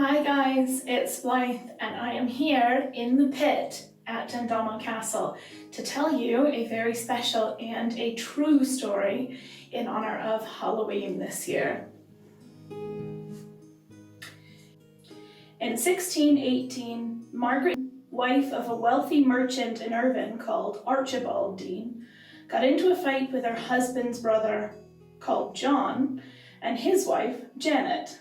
Hi guys, it's Blythe and I am here in the pit at Dundonald Castle to tell you a very special and a true story in honour of Halloween this year. In 1618, Margaret, wife of a wealthy merchant in Irvine called Archibald Dean, got into a fight with her husband's brother called John and his wife Janet,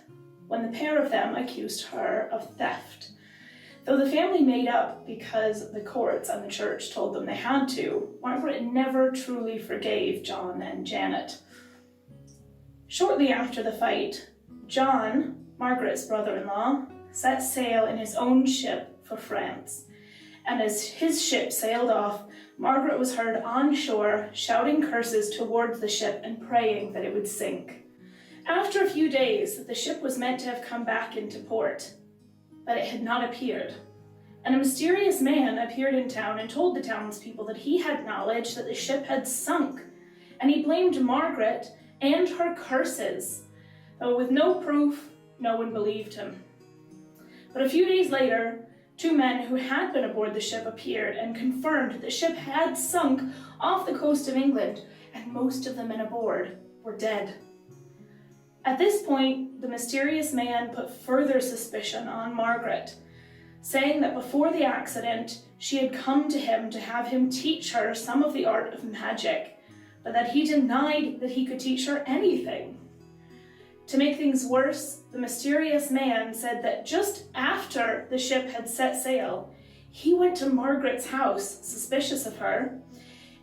when the pair of them accused her of theft. Though the family made up because the courts and the church told them they had to, Margaret never truly forgave John and Janet. Shortly after the fight, John, Margaret's brother-in-law, set sail in his own ship for France. And as his ship sailed off, Margaret was heard on shore shouting curses towards the ship and praying that it would sink. After a few days, the ship was meant to have come back into port, but it had not appeared. And a mysterious man appeared in town and told the townspeople that he had knowledge that the ship had sunk, and he blamed Margaret and her curses, though with no proof, no one believed him. But a few days later, two men who had been aboard the ship appeared and confirmed that the ship had sunk off the coast of England, and most of the men aboard were dead. At this point, the mysterious man put further suspicion on Margaret, saying that before the accident, she had come to him to have him teach her some of the art of magic, but that he denied that he could teach her anything. To make things worse, the mysterious man said that just after the ship had set sail, he went to Margaret's house, suspicious of her,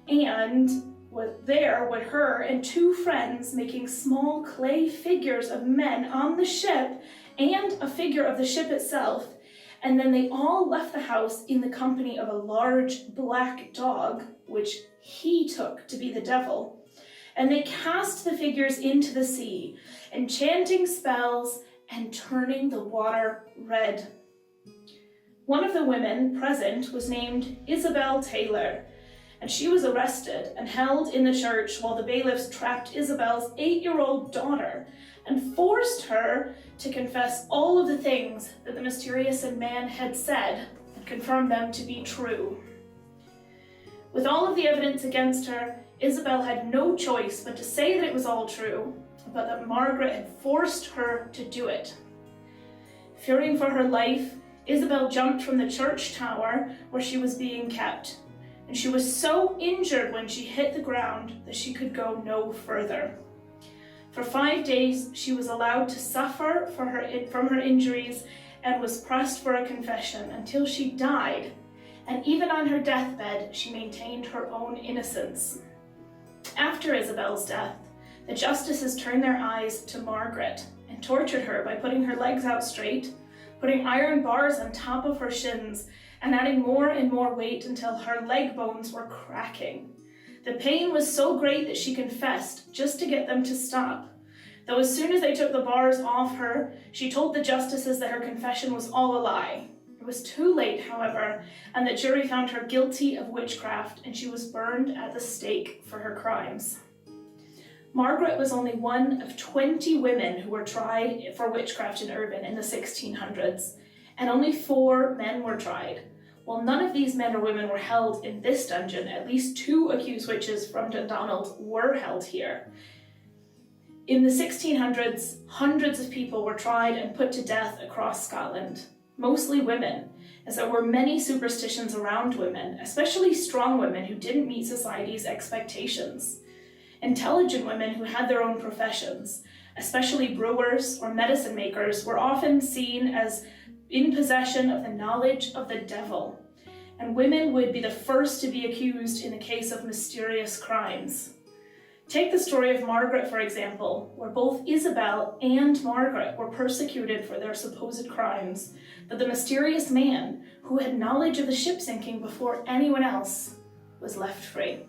and was there with her and two friends making small clay figures of men on the ship and a figure of the ship itself, and then they all left the house in the company of a large black dog, which he took to be the devil, and they cast the figures into the sea, enchanting spells and turning the water red. One of the women present was named Isabel Taylor, and she was arrested and held in the church while the bailiffs trapped Isabel's 8-year-old daughter and forced her to confess all of the things that the mysterious man had said and confirmed them to be true. With all of the evidence against her, Isabel had no choice but to say that it was all true, but that Margaret had forced her to do it. Fearing for her life, Isabel jumped from the church tower where she was being kept, and she was so injured when she hit the ground that she could go no further. For 5 days, she was allowed to suffer from her injuries and was pressed for a confession until she died, and even on her deathbed, she maintained her own innocence. After Isabel's death, the justices turned their eyes to Margaret and tortured her by putting her legs out straight, putting iron bars on top of her shins, and adding more and more weight until her leg bones were cracking. The pain was so great that she confessed just to get them to stop. Though as soon as they took the bars off her, she told the justices that her confession was all a lie. It was too late, however, and the jury found her guilty of witchcraft, and she was burned at the stake for her crimes. Margaret was only one of 20 women who were tried for witchcraft in Irvine in the 1600s, and only 4 men were tried. While none of these men or women were held in this dungeon, at least 2 accused witches from Dundonald were held here. In the 1600s, hundreds of people were tried and put to death across Scotland, mostly women, as there were many superstitions around women, especially strong women who didn't meet society's expectations. Intelligent women who had their own professions, especially brewers or medicine makers, were often seen as in possession of the knowledge of the devil, and women would be the first to be accused in the case of mysterious crimes. Take the story of Margaret, for example, where both Isabel and Margaret were persecuted for their supposed crimes, but the mysterious man, who had knowledge of the ship sinking before anyone else, was left free.